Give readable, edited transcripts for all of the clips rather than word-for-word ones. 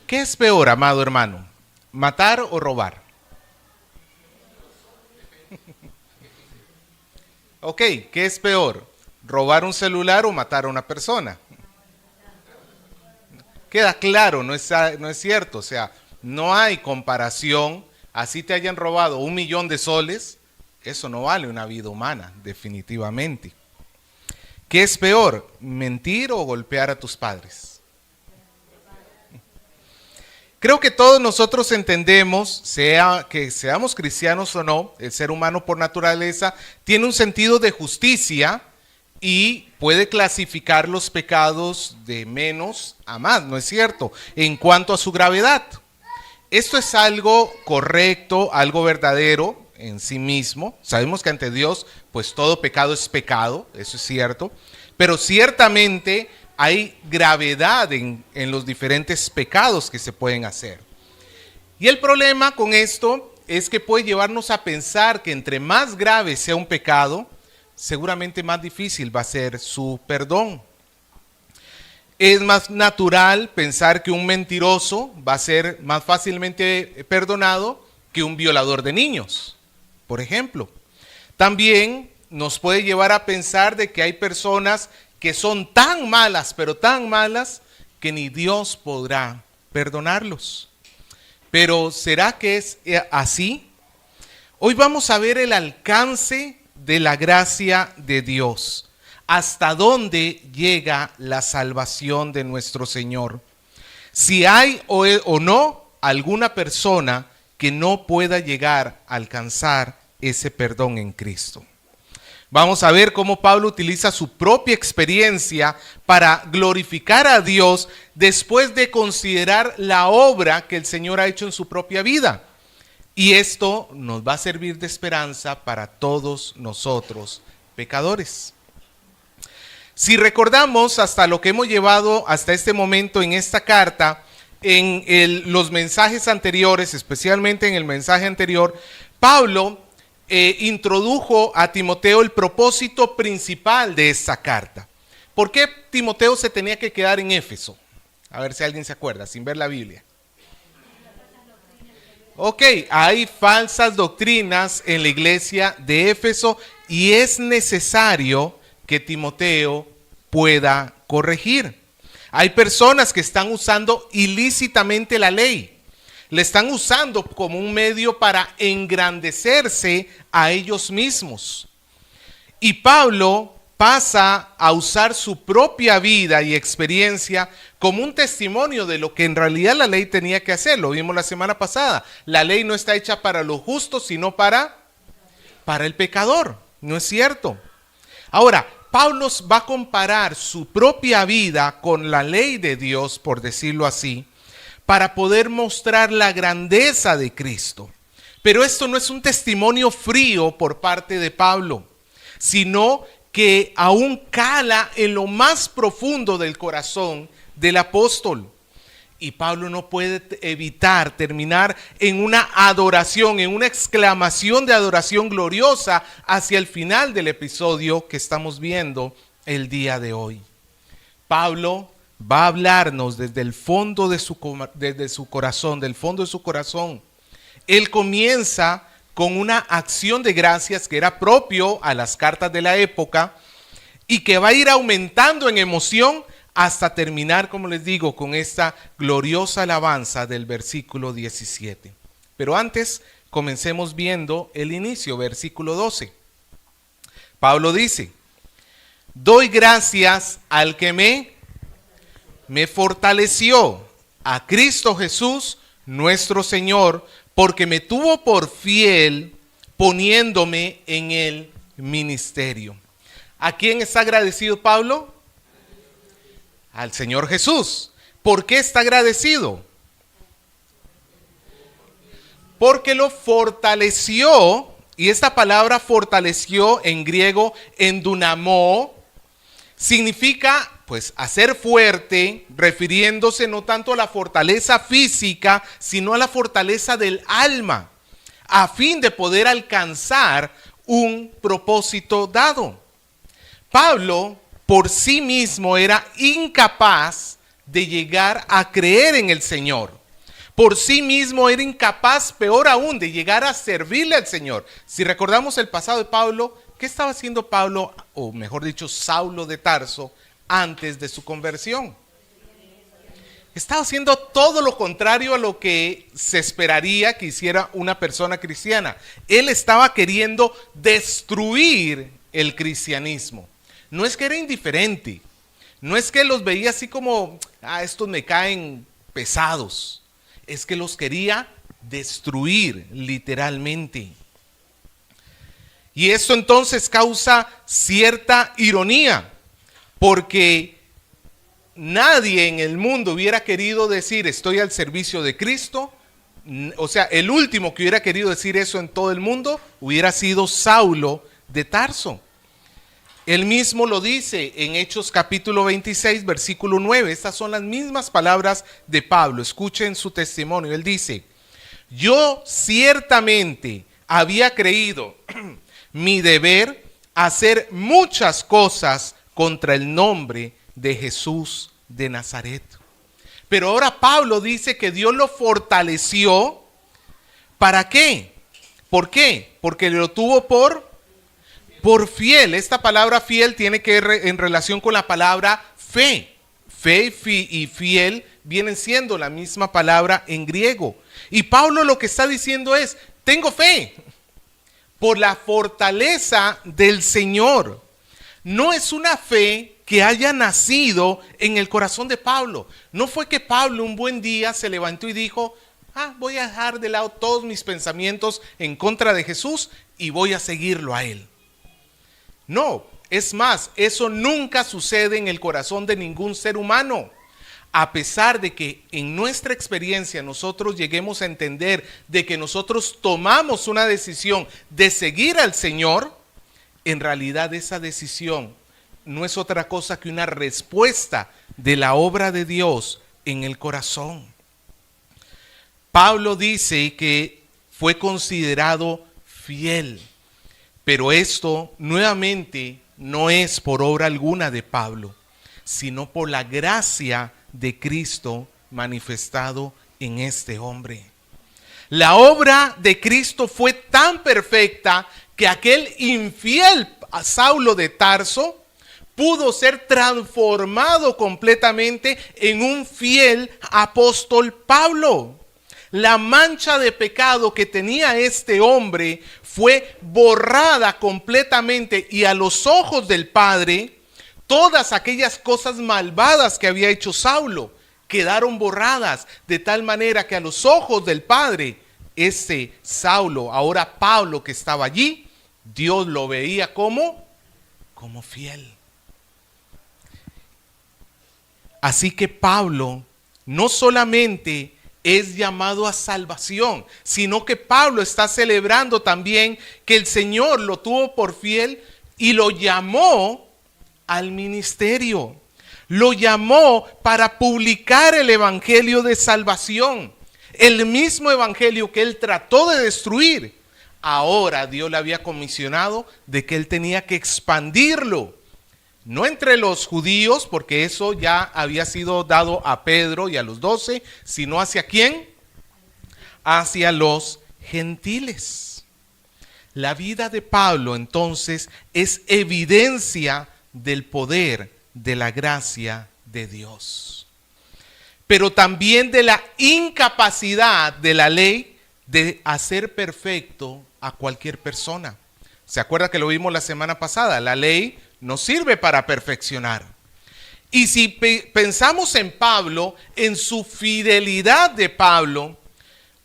¿Qué es peor, amado hermano? ¿Matar o robar? Ok, ¿qué es peor? ¿Robar un celular o matar a una persona? Queda claro, no es cierto. O sea, no hay comparación. Así te hayan robado 1.000.000 de soles, eso no vale una vida humana, definitivamente. ¿Qué es peor? ¿Mentir o golpear a tus padres? Creo que todos nosotros entendemos, sea que seamos cristianos o no, el ser humano por naturaleza tiene un sentido de justicia y puede clasificar los pecados de menos a más, ¿no es cierto? En cuanto a su gravedad. Esto es algo correcto, algo verdadero en sí mismo. Sabemos que ante Dios, pues todo pecado es pecado, eso es cierto. Pero ciertamente hay gravedad en los diferentes pecados que se pueden hacer. Y el problema con esto es que puede llevarnos a pensar que entre más grave sea un pecado, seguramente más difícil va a ser su perdón. Es más natural pensar que un mentiroso va a ser más fácilmente perdonado que un violador de niños, por ejemplo. También nos puede llevar a pensar de que hay personas que son tan malas, pero tan malas, que ni Dios podrá perdonarlos. Pero ¿será que es así? Hoy vamos a ver el alcance de la gracia de Dios. ¿Hasta dónde llega la salvación de nuestro Señor? Si hay o no alguna persona que no pueda llegar a alcanzar ese perdón en Cristo. Vamos a ver cómo Pablo utiliza su propia experiencia para glorificar a Dios después de considerar la obra que el Señor ha hecho en su propia vida. Y esto nos va a servir de esperanza para todos nosotros, pecadores. Si recordamos hasta lo que hemos llevado hasta este momento en esta carta, en los mensajes anteriores, especialmente en el mensaje anterior, Pablo introdujo a Timoteo el propósito principal de esta carta. ¿Por qué Timoteo se tenía que quedar en Éfeso? A ver si alguien se acuerda, sin ver la Biblia. Ok, hay falsas doctrinas en la iglesia de Éfeso y es necesario que Timoteo pueda corregir. Hay personas que están usando ilícitamente la ley. Le están usando como un medio para engrandecerse a ellos mismos. Y Pablo pasa a usar su propia vida y experiencia como un testimonio de lo que en realidad la ley tenía que hacer. Lo vimos la semana pasada. La ley no está hecha para los justos, sino para el pecador. ¿No es cierto? Ahora, Pablo va a comparar su propia vida con la ley de Dios, por decirlo así, para poder mostrar la grandeza de Cristo. Pero esto no es un testimonio frío por parte de Pablo, sino que aún cala en lo más profundo del corazón del apóstol. Y Pablo no puede evitar terminar en una adoración, en una exclamación de adoración gloriosa hacia el final del episodio que estamos viendo el día de hoy. Pablo va a hablarnos desde el fondo de su corazón, del fondo de su corazón. Él comienza con una acción de gracias que era propio a las cartas de la época y que va a ir aumentando en emoción hasta terminar, como les digo, con esta gloriosa alabanza del versículo 17. Pero antes, comencemos viendo el inicio, versículo 12. Pablo dice: doy gracias al que me fortaleció, a Cristo Jesús, nuestro Señor, porque me tuvo por fiel poniéndome en el ministerio. ¿A quién está agradecido Pablo? Al Señor Jesús. ¿Por qué está agradecido? Porque lo fortaleció, y esta palabra fortaleció en griego, endunamó, significa pues hacer fuerte, refiriéndose no tanto a la fortaleza física, sino a la fortaleza del alma, a fin de poder alcanzar un propósito dado. Pablo por sí mismo era incapaz de llegar a creer en el Señor. Por sí mismo era incapaz, peor aún, de llegar a servirle al Señor. Si recordamos el pasado de Pablo, ¿qué estaba haciendo Pablo, o mejor dicho, Saulo de Tarso, antes de su conversión? Estaba haciendo todo lo contrario a lo que se esperaría que hiciera una persona cristiana. Él estaba queriendo destruir el cristianismo. No es que era indiferente, no es que los veía así como, estos me caen pesados. Es que los quería destruir literalmente. Y esto entonces causa cierta ironía, porque nadie en el mundo hubiera querido decir estoy al servicio de Cristo. O sea, el último que hubiera querido decir eso en todo el mundo hubiera sido Saulo de Tarso. Él mismo lo dice en Hechos capítulo 26, versículo 9. Estas son las mismas palabras de Pablo. Escuchen su testimonio. Él dice, yo ciertamente había creído mi deber hacer muchas cosas contra el nombre de Jesús de Nazaret. Pero ahora Pablo dice que Dios lo fortaleció. ¿Para qué? ¿Por qué? Porque lo tuvo por fiel. Esta palabra fiel tiene que ver en relación con la palabra fe. Fe y fiel vienen siendo la misma palabra en griego. Y Pablo lo que está diciendo es, tengo fe por la fortaleza del Señor. No es una fe que haya nacido en el corazón de Pablo. No fue que Pablo un buen día se levantó y dijo, voy a dejar de lado todos mis pensamientos en contra de Jesús y voy a seguirlo a él. No, es más, eso nunca sucede en el corazón de ningún ser humano. A pesar de que en nuestra experiencia nosotros lleguemos a entender de que nosotros tomamos una decisión de seguir al Señor, en realidad esa decisión no es otra cosa que una respuesta de la obra de Dios en el corazón. Pablo dice que fue considerado fiel. Pero esto nuevamente no es por obra alguna de Pablo, sino por la gracia de Cristo manifestado en este hombre. La obra de Cristo fue tan perfecta que aquel infiel Saulo de Tarso pudo ser transformado completamente en un fiel apóstol Pablo. La mancha de pecado que tenía este hombre fue borrada completamente y a los ojos del Padre, todas aquellas cosas malvadas que había hecho Saulo quedaron borradas, de tal manera que a los ojos del Padre, ese Saulo, ahora Pablo que estaba allí, Dios lo veía como fiel. Así que Pablo no solamente es llamado a salvación, sino que Pablo está celebrando también que el Señor lo tuvo por fiel y lo llamó al ministerio. Lo llamó para publicar el evangelio de salvación. El mismo evangelio que él trató de destruir, ahora Dios le había comisionado de que él tenía que expandirlo. No entre los judíos, porque eso ya había sido dado a Pedro y a los 12, sino ¿hacia quién? Hacia los gentiles. La vida de Pablo entonces es evidencia del poder de la gracia de Dios, pero también de la incapacidad de la ley de hacer perfecto a cualquier persona. ¿Se acuerda que lo vimos la semana pasada? La ley nos sirve para perfeccionar. Y si pensamos en Pablo, en su fidelidad de Pablo,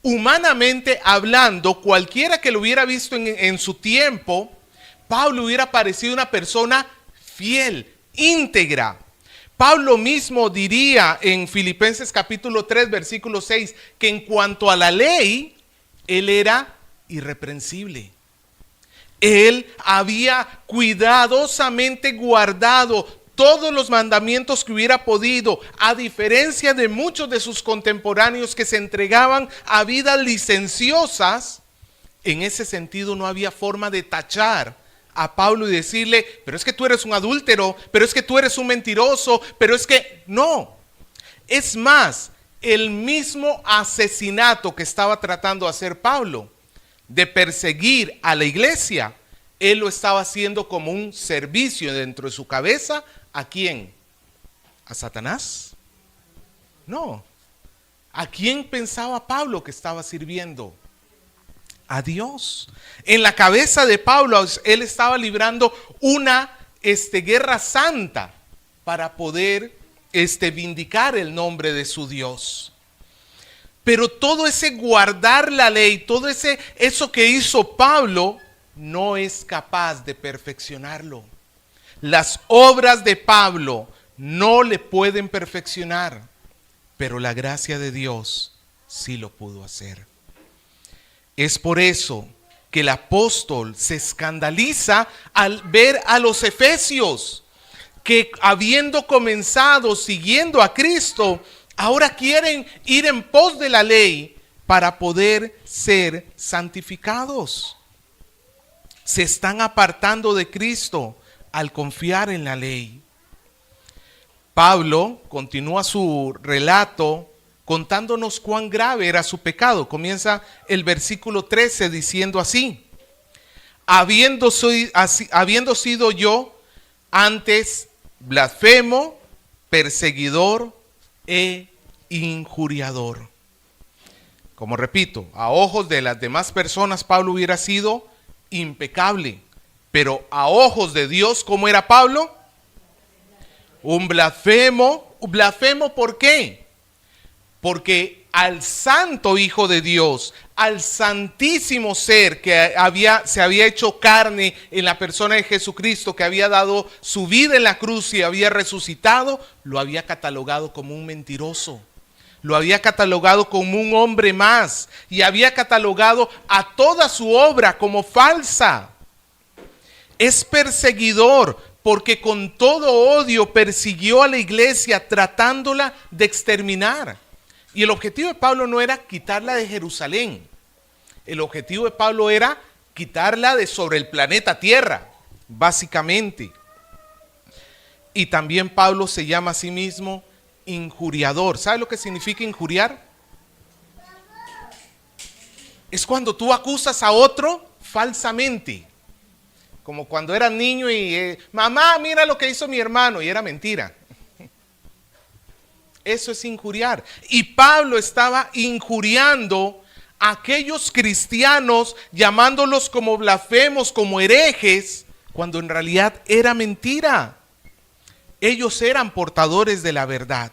humanamente hablando, cualquiera que lo hubiera visto en su tiempo, Pablo hubiera parecido una persona fiel, íntegra. Pablo mismo diría en Filipenses capítulo 3, versículo 6, que en cuanto a la ley, él era irreprensible. Él había cuidadosamente guardado todos los mandamientos que hubiera podido, a diferencia de muchos de sus contemporáneos que se entregaban a vidas licenciosas. En ese sentido no había forma de tachar a Pablo y decirle, pero es que tú eres un adúltero, pero es que tú eres un mentiroso, pero es que no. Es más, el mismo asesinato que estaba tratando de hacer Pablo, de perseguir a la iglesia, él lo estaba haciendo como un servicio dentro de su cabeza. ¿A quién? ¿A Satanás? No. ¿A quién pensaba Pablo que estaba sirviendo? A Dios. En la cabeza de Pablo, él estaba librando una guerra santa para poder vindicar el nombre de su Dios. Pero todo ese guardar la ley, todo eso que hizo Pablo, no es capaz de perfeccionarlo. Las obras de Pablo no le pueden perfeccionar, pero la gracia de Dios sí lo pudo hacer. Es por eso que el apóstol se escandaliza al ver a los efesios que, habiendo comenzado siguiendo a Cristo, ahora quieren ir en pos de la ley para poder ser santificados. Se están apartando de Cristo al confiar en la ley. Pablo continúa su relato contándonos cuán grave era su pecado. Comienza el versículo 13 diciendo así: habiendo sido yo antes blasfemo, perseguidor e injuriador. Como repito, a ojos de las demás personas Pablo hubiera sido impecable, pero a ojos de Dios, ¿cómo era Pablo? Un blasfemo. ¿Blasfemo por qué? Porque al santo Hijo de Dios, al santísimo ser que se había hecho carne en la persona de Jesucristo, que había dado su vida en la cruz y había resucitado, lo había catalogado como un mentiroso. Lo había catalogado como un hombre más y había catalogado a toda su obra como falsa. Es perseguidor porque con todo odio persiguió a la iglesia tratándola de exterminar. Y el objetivo de Pablo no era quitarla de Jerusalén. El objetivo de Pablo era quitarla de sobre el planeta Tierra, básicamente. Y también Pablo se llama a sí mismo injuriador. ¿Sabe lo que significa injuriar? Es cuando tú acusas a otro falsamente. Como cuando eras niño y mamá, mira lo que hizo mi hermano, y era mentira. Eso es injuriar. Y Pablo estaba injuriando a aquellos cristianos, llamándolos como blasfemos, como herejes, cuando en realidad era mentira. Ellos eran portadores de la verdad.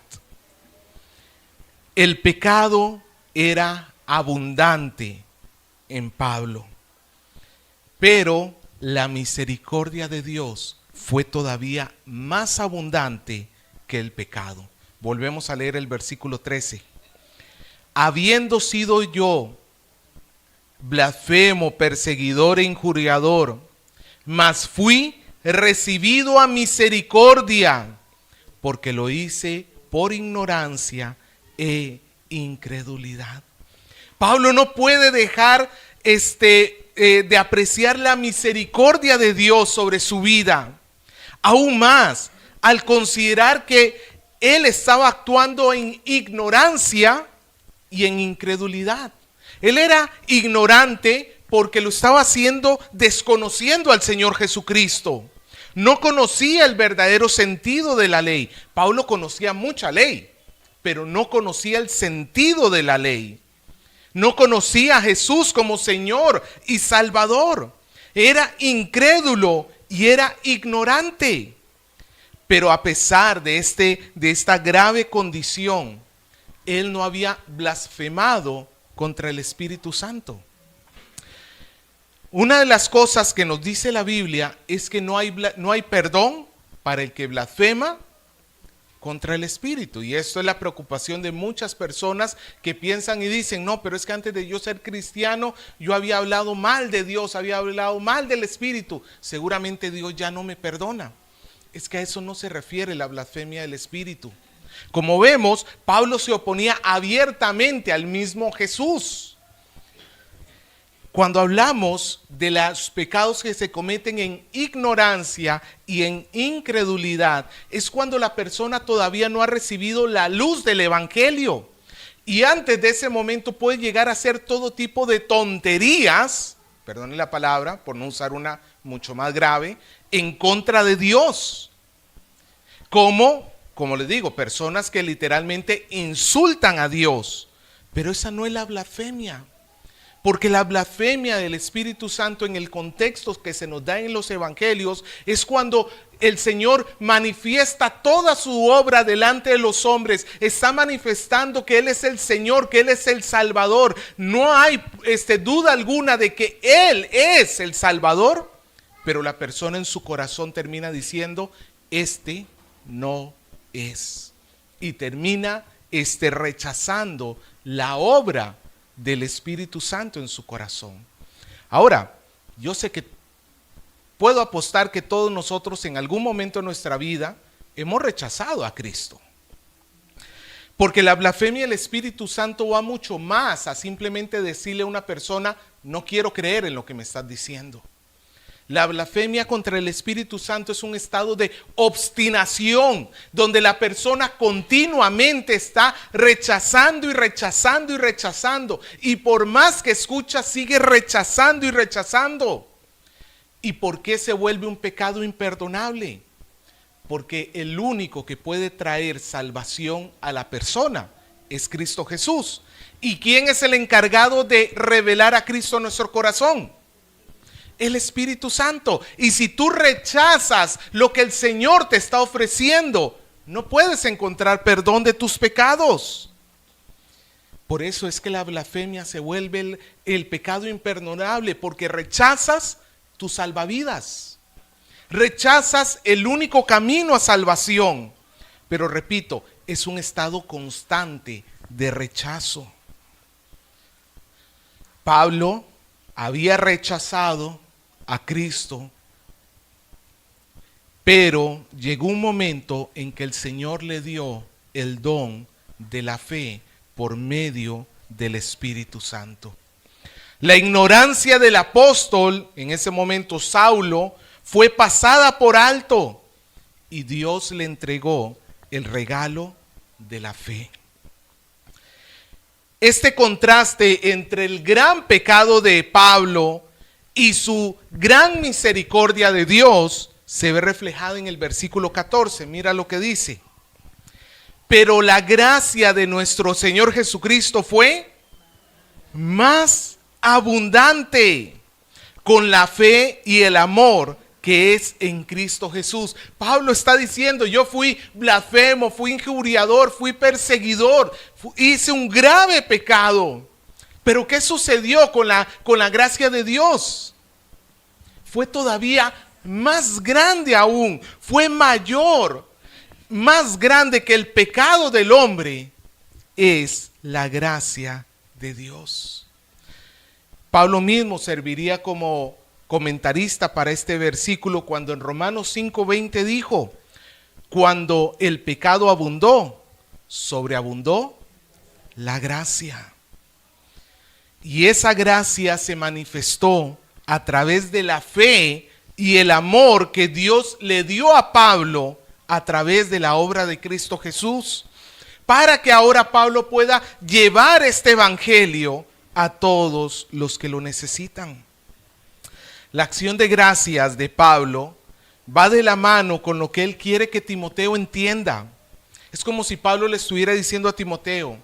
El pecado era abundante en Pablo, pero la misericordia de Dios fue todavía más abundante que el pecado. Volvemos a leer el versículo 13. Habiendo sido yo blasfemo, perseguidor e injuriador, mas fui recibido a misericordia, porque lo hice por ignorancia e incredulidad. Pablo no puede dejar de apreciar la misericordia de Dios sobre su vida. Aún más, al considerar que él estaba actuando en ignorancia y en incredulidad. Él era ignorante porque lo estaba haciendo desconociendo al Señor Jesucristo. No conocía el verdadero sentido de la ley. Pablo conocía mucha ley, pero no conocía el sentido de la ley. No conocía a Jesús como Señor y Salvador. Era incrédulo y era ignorante. Pero a pesar de esta grave condición, él no había blasfemado contra el Espíritu Santo. Una de las cosas que nos dice la Biblia es que no hay perdón para el que blasfema contra el Espíritu. Y esto es la preocupación de muchas personas que piensan y dicen, no, pero es que antes de yo ser cristiano, yo había hablado mal de Dios, había hablado mal del Espíritu. Seguramente Dios ya no me perdona. Es que a eso no se refiere la blasfemia del Espíritu. Como vemos, Pablo se oponía abiertamente al mismo Jesús. Cuando hablamos de los pecados que se cometen en ignorancia y en incredulidad, es cuando la persona todavía no ha recibido la luz del evangelio. Y antes de ese momento puede llegar a hacer todo tipo de tonterías, perdone la palabra, por no usar una mucho más grave, en contra de Dios. Como les digo, personas que literalmente insultan a Dios. Pero esa no es la blasfemia. Porque la blasfemia del Espíritu Santo en el contexto que se nos da en los evangelios es cuando el Señor manifiesta toda su obra delante de los hombres. Está manifestando que Él es el Señor, que Él es el Salvador. No hay duda alguna de que Él es el Salvador, pero la persona en su corazón termina diciendo, no es. Y termina rechazando la obra del Espíritu Santo en su corazón. Ahora, yo sé que puedo apostar que todos nosotros en algún momento de nuestra vida hemos rechazado a Cristo. Porque la blasfemia del Espíritu Santo va mucho más a simplemente decirle a una persona, no quiero creer en lo que me estás diciendo. La blasfemia contra el Espíritu Santo es un estado de obstinación, donde la persona continuamente está rechazando y rechazando y rechazando. Y por más que escucha, sigue rechazando y rechazando. ¿Y por qué se vuelve un pecado imperdonable? Porque el único que puede traer salvación a la persona es Cristo Jesús. ¿Y quién es el encargado de revelar a Cristo en nuestro corazón? El Espíritu Santo. Y si tú rechazas lo que el Señor te está ofreciendo, no puedes encontrar perdón de tus pecados. Por eso es que la blasfemia se vuelve el pecado imperdonable, porque rechazas tu salvavidas. Rechazas el único camino a salvación. Pero repito, es un estado constante de rechazo. Pablo había rechazado a Cristo, pero llegó un momento en que el Señor le dio el don de la fe por medio del Espíritu Santo. La ignorancia del apóstol, en ese momento Saulo, fue pasada por alto y Dios le entregó el regalo de la fe. Este contraste entre el gran pecado de Pablo y su gran misericordia de Dios se ve reflejado en el versículo 14. Mira lo que dice. Pero la gracia de nuestro Señor Jesucristo fue más abundante con la fe y el amor que es en Cristo Jesús. Pablo está diciendo, yo fui blasfemo, fui injuriador, fui perseguidor, hice un grave pecado. Pero ¿qué sucedió con la gracia de Dios? Fue todavía más grande aún, fue mayor, más grande que el pecado del hombre, es la gracia de Dios. Pablo mismo serviría como comentarista para este versículo cuando en Romanos 5:20 dijo, cuando el pecado abundó, sobreabundó la gracia. Y esa gracia se manifestó a través de la fe y el amor que Dios le dio a Pablo a través de la obra de Cristo Jesús, para que ahora Pablo pueda llevar este evangelio a todos los que lo necesitan. La acción de gracias de Pablo va de la mano con lo que él quiere que Timoteo entienda. Es como si Pablo le estuviera diciendo a Timoteo,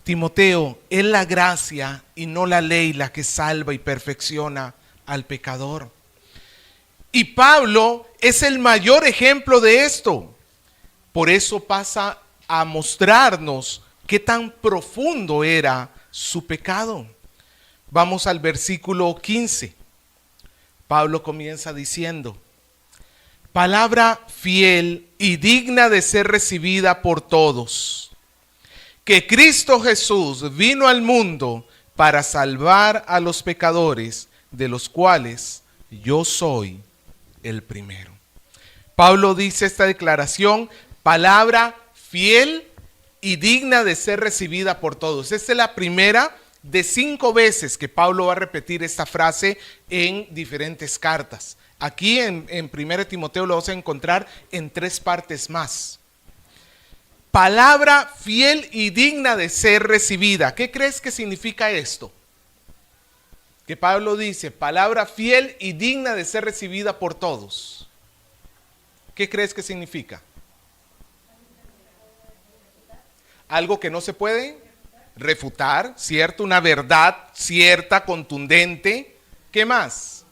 Timoteo, es la gracia y no la ley la que salva y perfecciona al pecador. Y Pablo es el mayor ejemplo de esto. Por eso pasa a mostrarnos qué tan profundo era su pecado. Vamos al versículo 15. Pablo comienza diciendo, palabra fiel y digna de ser recibida por todos, que Cristo Jesús vino al mundo para salvar a los pecadores, de los cuales yo soy el primero. Pablo dice esta declaración, palabra fiel y digna de ser recibida por todos. Esta es la primera de 5 veces que Pablo va a repetir esta frase en diferentes cartas. Aquí en 1 Timoteo lo vas a encontrar en 3 partes más. Palabra fiel y digna de ser recibida. ¿Qué crees que significa esto? Que Pablo dice, palabra fiel y digna de ser recibida por todos. ¿Qué crees que significa? Algo que no se puede refutar, ¿cierto? Una verdad cierta, contundente. ¿Qué más?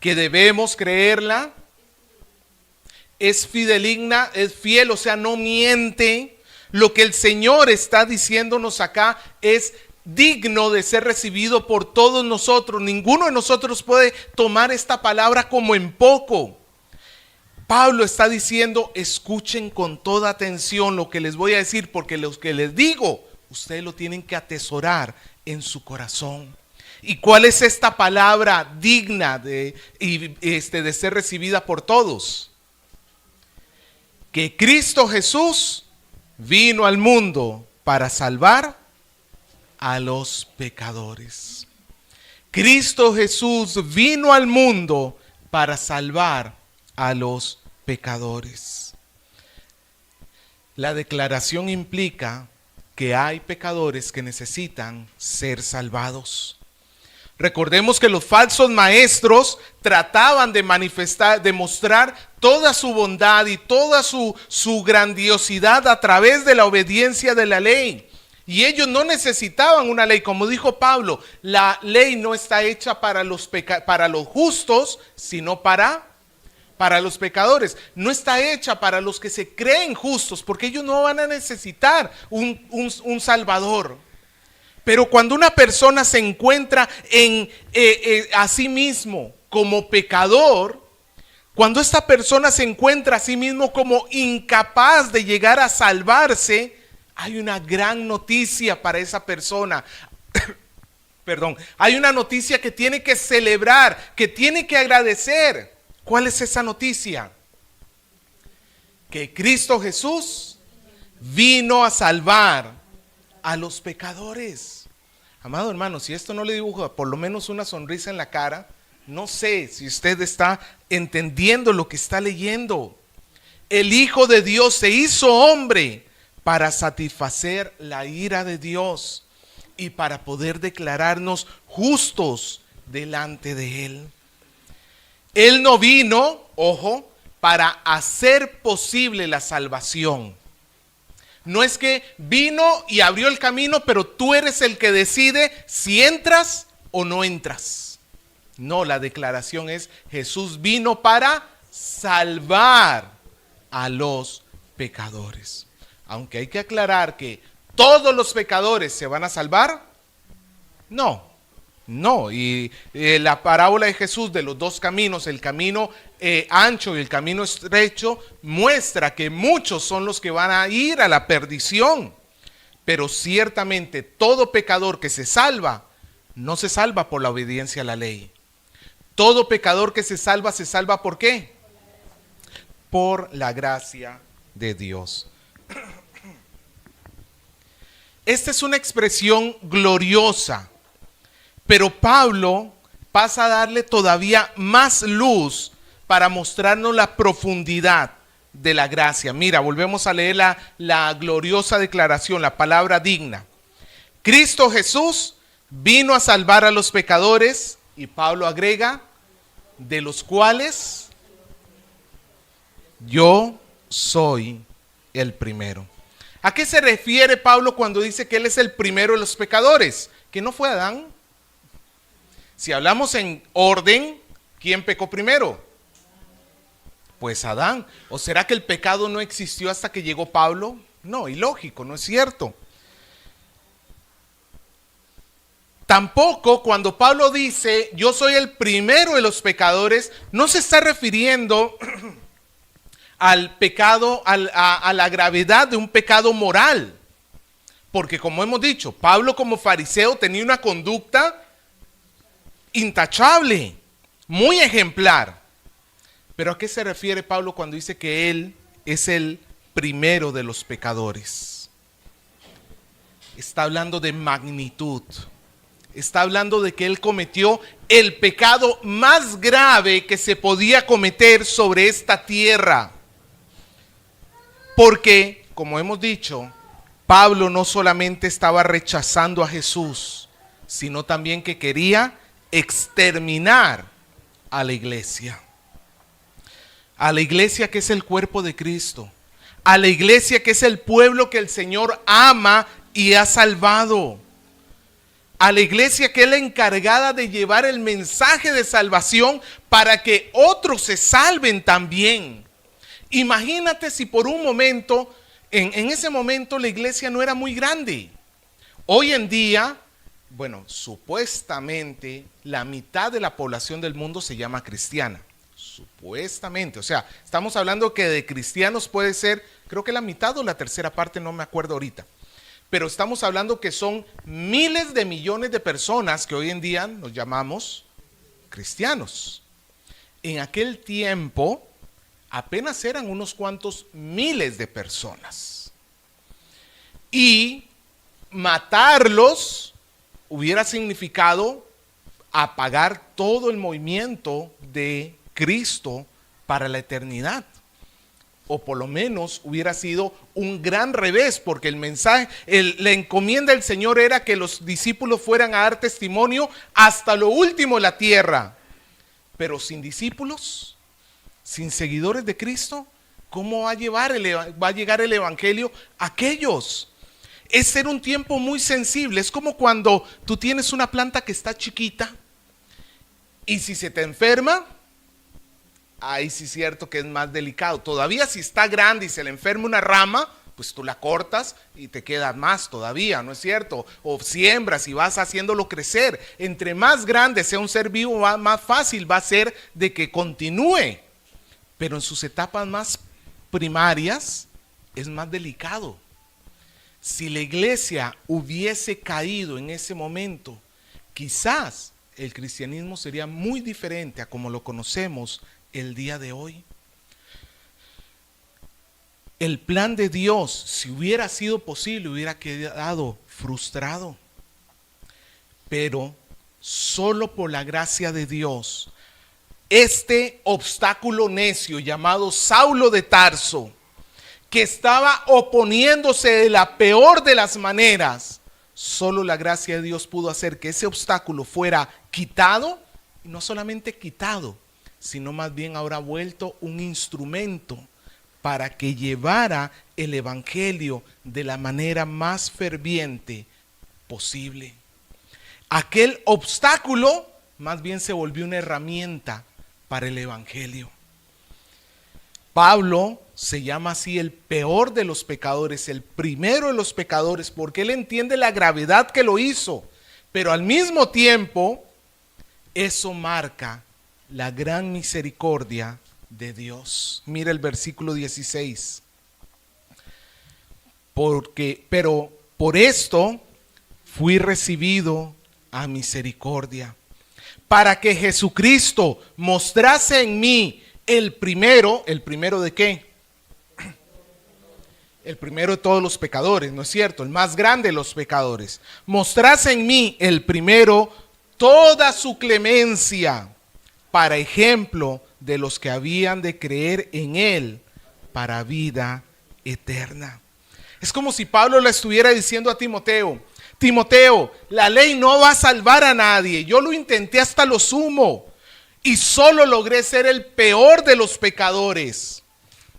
Que debemos creerla. Es fideligna, es fiel, o sea, no miente. Lo que el Señor está diciéndonos acá es digno de ser recibido por todos nosotros. Ninguno de nosotros puede tomar esta palabra como en poco. Pablo está diciendo, escuchen con toda atención lo que les voy a decir, porque lo que les digo, ustedes lo tienen que atesorar en su corazón. ¿Y cuál es esta palabra digna de ser recibida por todos? Que Cristo Jesús vino al mundo para salvar a los pecadores. Cristo Jesús vino al mundo para salvar a los pecadores. La declaración implica que hay pecadores que necesitan ser salvados. Recordemos que los falsos maestros trataban de manifestar, de mostrar toda su bondad y toda su grandiosidad a través de la obediencia de la ley. Y ellos no necesitaban una ley, como dijo Pablo, la ley no está hecha para los justos, sino para los pecadores. No está hecha para los que se creen justos, porque ellos no van a necesitar un salvador. Pero cuando una persona se encuentra a sí mismo como pecador, cuando esta persona se encuentra a sí mismo como incapaz de llegar a salvarse, hay una gran noticia para esa persona. Perdón, hay una noticia que tiene que celebrar, que tiene que agradecer. ¿Cuál es esa noticia? Que Cristo Jesús vino a salvar a los pecadores. Amado hermano, si esto no le dibuja por lo menos una sonrisa en la cara, no sé si usted está entendiendo lo que está leyendo. El Hijo de Dios se hizo hombre para satisfacer la ira de Dios y para poder declararnos justos delante de Él. Él no vino, ojo, para hacer posible la salvación. No es que vino y abrió el camino, pero tú eres el que decide si entras o no entras. No, la declaración es: Jesús vino para salvar a los pecadores. Aunque hay que aclarar que todos los pecadores se van a salvar. No, y la parábola de Jesús de los 2 caminos, el camino ancho y el camino estrecho, muestra que muchos son los que van a ir a la perdición. Pero ciertamente todo pecador que se salva, no se salva por la obediencia a la ley. Todo pecador que se salva ¿por qué? Por la gracia de Dios. Esta es una expresión gloriosa. Pero Pablo pasa a darle todavía más luz para mostrarnos la profundidad de la gracia. Mira, volvemos a leer la gloriosa declaración, la palabra digna. Cristo Jesús vino a salvar a los pecadores, y Pablo agrega, de los cuales yo soy el primero. ¿A qué se refiere Pablo cuando dice que él es el primero de los pecadores? ¿Que no fue Adán? Si hablamos en orden, ¿quién pecó primero? Pues Adán. ¿O será que el pecado no existió hasta que llegó Pablo? No, ilógico, no es cierto. Tampoco cuando Pablo dice yo soy el primero de los pecadores, no se está refiriendo al pecado, a la gravedad de un pecado moral. Porque como hemos dicho, Pablo como fariseo tenía una conducta intachable, muy ejemplar. Pero ¿a qué se refiere Pablo cuando dice que él es el primero de los pecadores? está hablando de magnitud. Está hablando de que él cometió el pecado más grave que se podía cometer sobre esta tierra. Porque, como hemos dicho, Pablo no solamente estaba rechazando a Jesús, sino también que quería exterminar a la iglesia. A la iglesia que es el cuerpo de Cristo. A la iglesia que es el pueblo que el Señor ama y ha salvado. A la iglesia que es la encargada de llevar el mensaje de salvación para que otros se salven también. Imagínate si por un momento, en ese momento la iglesia no era muy grande. Hoy en día, bueno, supuestamente la mitad de la población del mundo se llama cristiana. Supuestamente, o sea, estamos hablando que de cristianos puede ser, creo que la mitad o la tercera parte, no me acuerdo ahorita. Pero estamos hablando que son miles de millones de personas que hoy en día nos llamamos cristianos. En aquel tiempo apenas eran unos cuantos miles de personas. Y matarlos hubiera significado apagar todo el movimiento de Cristo para la eternidad. O por lo menos hubiera sido un gran revés, porque el mensaje, la encomienda del Señor era que los discípulos fueran a dar testimonio hasta lo último de la tierra. Pero sin discípulos, sin seguidores de Cristo, ¿cómo va a llegar el evangelio a aquellos? Es ser un tiempo muy sensible. Es como cuando tú tienes una planta que está chiquita y si se te enferma, ahí sí es cierto que es más delicado. Todavía si está grande y se le enferma una rama, pues tú la cortas y te queda más todavía, ¿no es cierto? O siembras y vas haciéndolo crecer. Entre más grande sea un ser vivo, más fácil va a ser de que continúe. Pero en sus etapas más primarias es más delicado. Si la iglesia hubiese caído en ese momento, quizás el cristianismo sería muy diferente a como lo conocemos el día de hoy. El plan de Dios, si hubiera sido posible, hubiera quedado frustrado. Pero solo por la gracia de Dios, este obstáculo necio llamado Saulo de Tarso, que estaba oponiéndose de la peor de las maneras, solo la gracia de Dios pudo hacer que ese obstáculo fuera quitado, y no solamente quitado, sino más bien ahora vuelto un instrumento para que llevara el evangelio de la manera más ferviente posible. Aquel obstáculo más bien se volvió una herramienta para el evangelio. Pablo se llama así el peor de los pecadores, el primero de los pecadores, porque él entiende la gravedad que lo hizo, pero al mismo tiempo eso marca la gran misericordia de Dios. Mira el versículo 16. Pero por esto fui recibido a misericordia, para que Jesucristo mostrase en mí ¿el primero de qué? El primero de todos los pecadores, ¿no es cierto? El más grande de los pecadores. Mostrase en mí el primero toda su clemencia, para ejemplo de los que habían de creer en él para vida eterna. Es como si Pablo le estuviera diciendo a Timoteo: Timoteo, la ley no va a salvar a nadie. Yo lo intenté hasta lo sumo y solo logré ser el peor de los pecadores.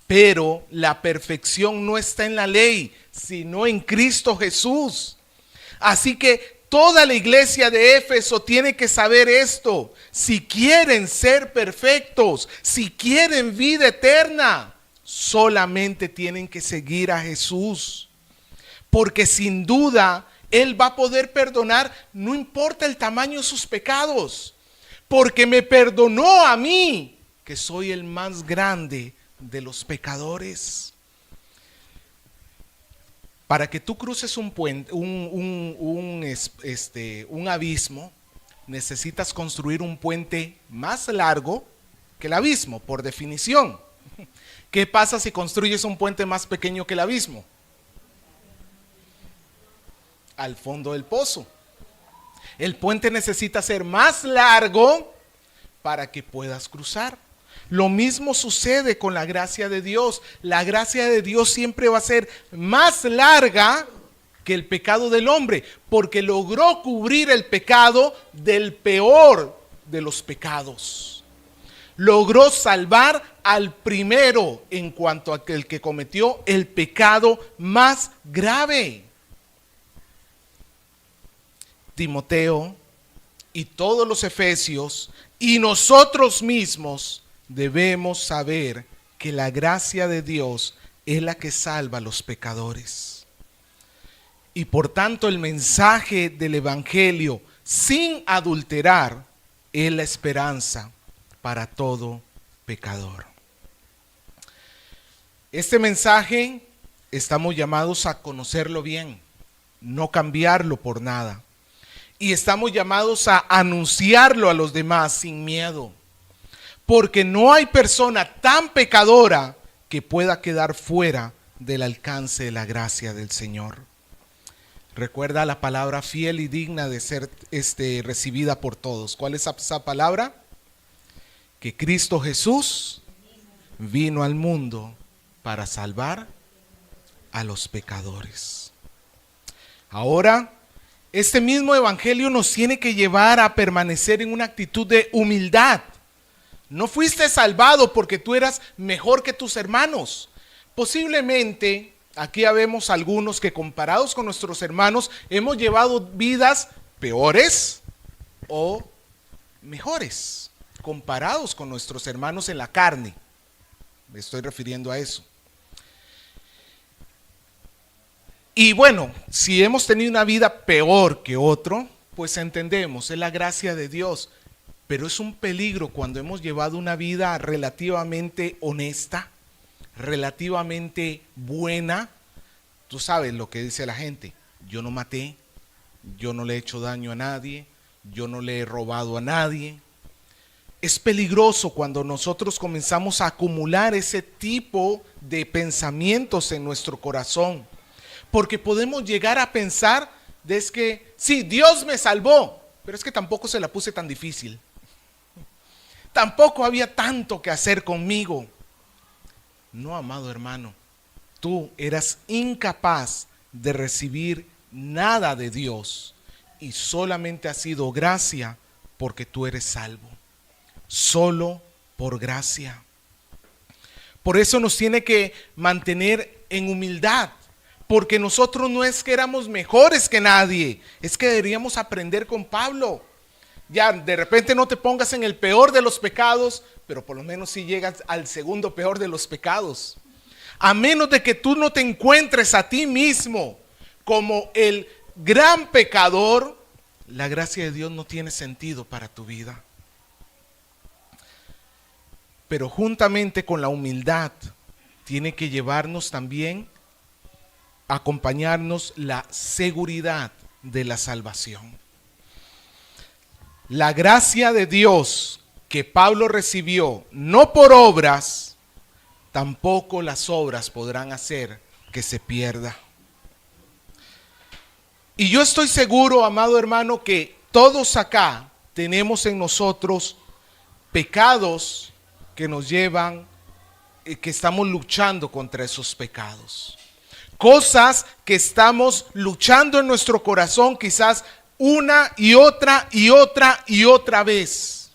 Pero la perfección no está en la ley, sino en Cristo Jesús. Así que toda la iglesia de Éfeso tiene que saber esto. Si quieren ser perfectos, si quieren vida eterna, solamente tienen que seguir a Jesús. Porque sin duda Él va a poder perdonar, no importa el tamaño de sus pecados. Porque me perdonó a mí, que soy el más grande de los pecadores. Para que tú cruces un puente, un abismo, necesitas construir un puente más largo que el abismo, por definición. ¿Qué pasa si construyes un puente más pequeño que el abismo? al fondo del pozo. El puente necesita ser más largo para que puedas cruzar. Lo mismo sucede con la gracia de Dios. La gracia de Dios siempre va a ser más larga que el pecado del hombre, porque logró cubrir el pecado del peor de los pecados. Logró salvar al primero en cuanto a el que cometió el pecado más grave. Timoteo y todos los efesios y nosotros mismos debemos saber que la gracia de Dios es la que salva a los pecadores. Y por tanto el mensaje del Evangelio sin adulterar es la esperanza para todo pecador. Este mensaje estamos llamados a conocerlo bien, no cambiarlo por nada. Y estamos llamados a anunciarlo a los demás sin miedo. Porque no hay persona tan pecadora que pueda quedar fuera del alcance de la gracia del Señor. Recuerda la palabra fiel y digna de ser recibida por todos. ¿Cuál es esa palabra? Que Cristo Jesús vino al mundo para salvar a los pecadores. Ahora, este mismo evangelio nos tiene que llevar a permanecer en una actitud de humildad. No fuiste salvado porque tú eras mejor que tus hermanos. Posiblemente aquí habemos algunos que comparados con nuestros hermanos hemos llevado vidas peores o mejores comparados con nuestros hermanos en la carne. Me estoy refiriendo a eso. Y bueno, si hemos tenido una vida peor que otro, pues entendemos, es la gracia de Dios. Pero es un peligro cuando hemos llevado una vida relativamente honesta, relativamente buena. Tú sabes lo que dice la gente: yo no maté, yo no le he hecho daño a nadie, yo no le he robado a nadie. Es peligroso cuando nosotros comenzamos a acumular ese tipo de pensamientos en nuestro corazón, porque podemos llegar a pensar es que sí, Dios me salvó, pero es que tampoco se la puse tan difícil. Tampoco había tanto que hacer conmigo. No, amado hermano, tú eras incapaz de recibir nada de Dios y solamente ha sido gracia porque tú eres salvo. Solo por gracia. Por eso nos tiene que mantener en humildad, porque nosotros no es que éramos mejores que nadie, es que deberíamos aprender con Pablo. Ya de repente no te pongas en el peor de los pecados, pero por lo menos si llegas al segundo peor de los pecados. A menos de que tú no te encuentres a ti mismo como el gran pecador, la gracia de Dios no tiene sentido para tu vida. Pero juntamente con la humildad tiene que llevarnos también, acompañarnos la seguridad de la salvación. La gracia de Dios que Pablo recibió, no por obras, tampoco las obras podrán hacer que se pierda. Y yo estoy seguro, amado hermano, que todos acá tenemos en nosotros pecados que nos llevan, que estamos luchando contra esos pecados. Cosas que estamos luchando en nuestro corazón quizás una y otra y otra y otra vez.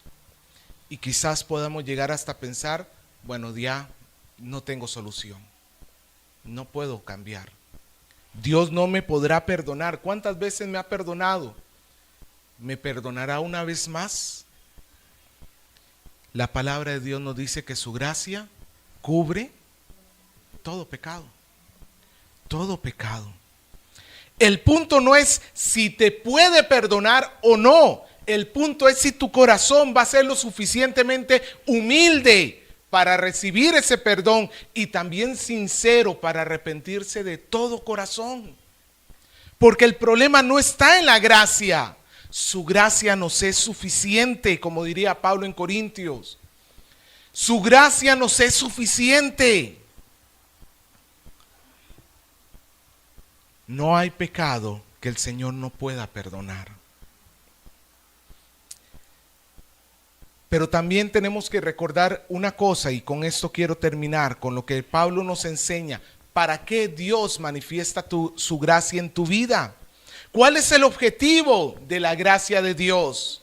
Y quizás podamos llegar hasta pensar, bueno, ya no tengo solución. No puedo cambiar. Dios no me podrá perdonar. ¿Cuántas veces me ha perdonado? ¿Me perdonará una vez más? La palabra de Dios nos dice que su gracia cubre todo pecado. Todo pecado. El punto no es si te puede perdonar o no. El punto es si tu corazón va a ser lo suficientemente humilde para recibir ese perdón y también sincero para arrepentirse de todo corazón. Porque el problema no está en la gracia. Su gracia nos es suficiente, como diría Pablo en Corintios. Su gracia nos es suficiente. No hay pecado que que el Señor no pueda perdonar. Pero también tenemos que recordar una cosa, y con esto quiero terminar, con lo que Pablo nos enseña. ¿Para qué Dios manifiesta su gracia en tu vida? ¿Cuál es el objetivo de la gracia de Dios?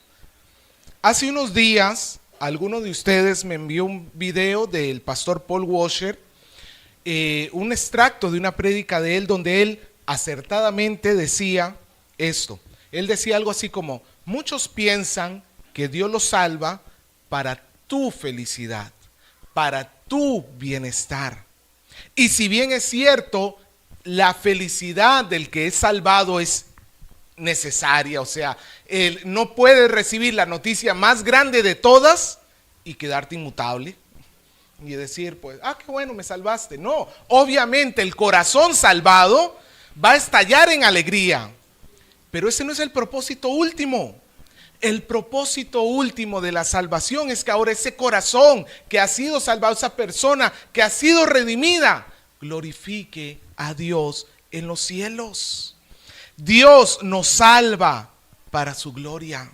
Hace unos días, alguno de ustedes me envió un video del pastor Paul Washer, un extracto de una prédica de él, donde él acertadamente decía esto. Él decía algo así como: muchos piensan que Dios los salva para tu felicidad, para tu bienestar. Y si bien es cierto, la felicidad del que es salvado es necesaria, o sea, él no puede recibir la noticia más grande de todas y quedarte inmutable y decir, pues, qué bueno, me salvaste. No, obviamente el corazón salvado va a estallar en alegría, pero ese no es el propósito último. El propósito último de la salvación es que ahora ese corazón que ha sido salvado, esa persona que ha sido redimida, glorifique a Dios en los cielos. Dios nos salva para su gloria.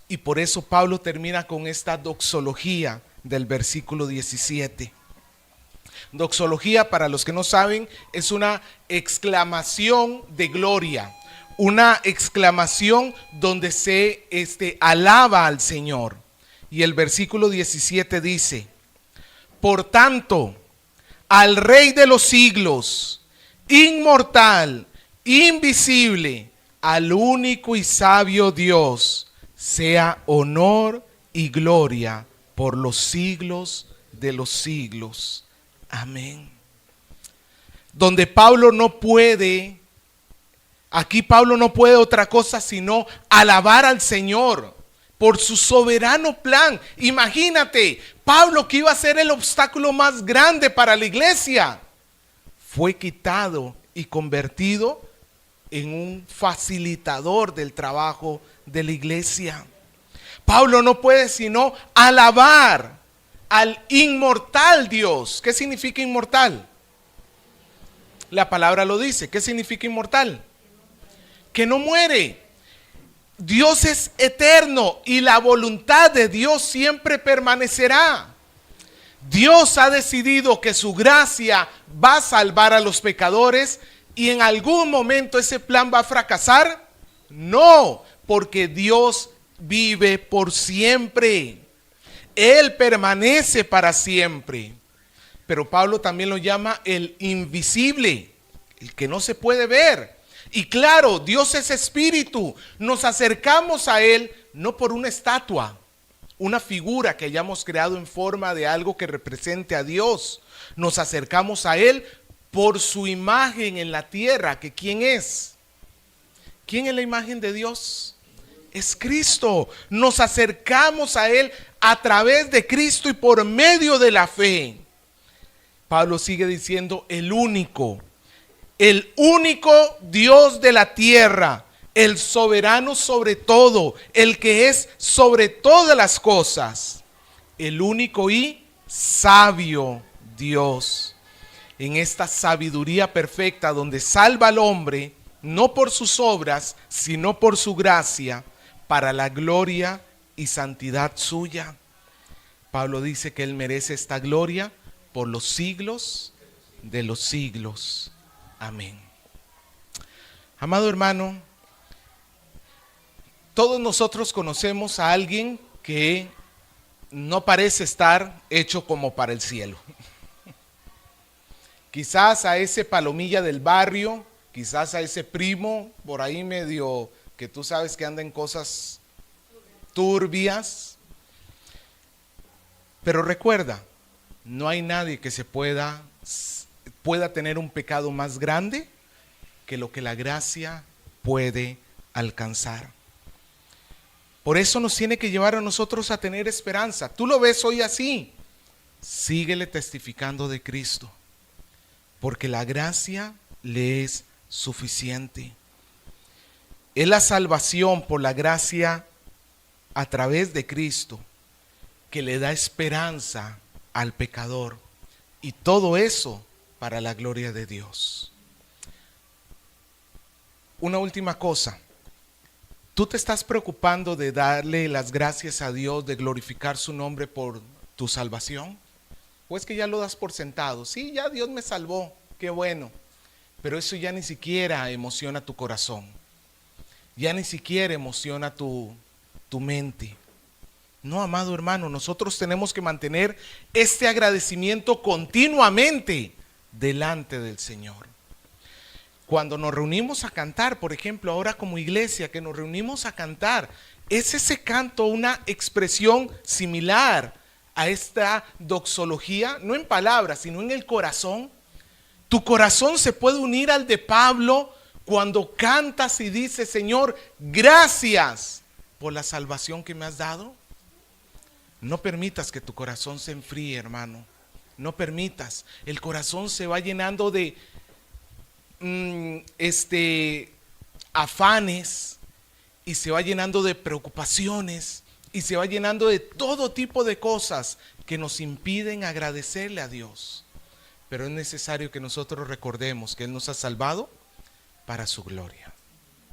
Y por eso Pablo termina con esta doxología del versículo 17. Doxología, para los que no saben, es una exclamación de gloria. Una exclamación donde se alaba al Señor. Y el versículo 17 dice: por tanto, al Rey de los siglos, inmortal, invisible, al único y sabio Dios, sea honor y gloria por los siglos de los siglos. Amén. Donde Pablo no puede, aquí Pablo no puede otra cosa sino alabar al Señor por su soberano plan. Imagínate, Pablo, que iba a ser el obstáculo más grande para la iglesia, fue quitado y convertido en un facilitador del trabajo de la iglesia. Pablo no puede sino alabar al inmortal Dios. ¿Qué significa inmortal? La palabra lo dice. ¿Qué significa inmortal? Que no muere. Dios es eterno y la voluntad de Dios siempre permanecerá. Dios ha decidido que su gracia va a salvar a los pecadores, y en algún momento ese plan va a fracasar. No, porque Dios vive por siempre. Él permanece para siempre. Pero Pablo también lo llama el invisible, el que no se puede ver. Y claro, Dios es espíritu. Nos acercamos a Él no por una estatua, una figura que hayamos creado en forma de algo que represente a Dios. Nos acercamos a Él por su imagen en la tierra, que ¿quién es? ¿Quién es la imagen de Dios? Es Cristo. Nos acercamos a Él a través de Cristo y por medio de la fe. Pablo sigue diciendo: el único Dios de la tierra, el soberano sobre todo, el que es sobre todas las cosas, el único y sabio Dios. En esta sabiduría perfecta donde salva al hombre, no por sus obras, sino por su gracia, para la gloria y santidad suya. Pablo dice que Él merece esta gloria por los siglos de los siglos. Amén. Amado hermano, todos nosotros conocemos a alguien que no parece estar hecho como para el cielo. Quizás a ese palomilla del barrio, quizás a ese primo por ahí medio que tú sabes que anda en cosas turbias. Pero recuerda, no hay nadie que pueda tener un pecado más grande que lo que la gracia puede alcanzar. Por eso nos tiene que llevar a nosotros a tener esperanza. Tú lo ves hoy así, síguele testificando de Cristo, porque la gracia le es suficiente. Es la salvación por la gracia a través de Cristo que le da esperanza al pecador, y todo eso para la gloria de Dios. Una última cosa. ¿Tú te estás preocupando de darle las gracias a Dios, de glorificar su nombre por tu salvación? ¿O es que ya lo das por sentado? Sí, ya Dios me salvó, qué bueno. Pero eso ya ni siquiera emociona tu corazón. Ya ni siquiera emociona tu mente. No, amado hermano, nosotros tenemos que mantener este agradecimiento continuamente delante del Señor. Cuando nos reunimos a cantar, por ejemplo, ahora como iglesia que nos reunimos a cantar, ¿es ese canto una expresión similar a esta doxología? No en palabras, sino en el corazón. Tu corazón se puede unir al de Pablo cuando cantas y dices: Señor, gracias por la salvación que me has dado. No permitas que tu corazón se enfríe, hermano. No permitas. El corazón se va llenando de afanes, y se va llenando de preocupaciones, y se va llenando de todo tipo de cosas que nos impiden agradecerle a Dios. Pero es necesario que nosotros recordemos que Él nos ha salvado para su gloria.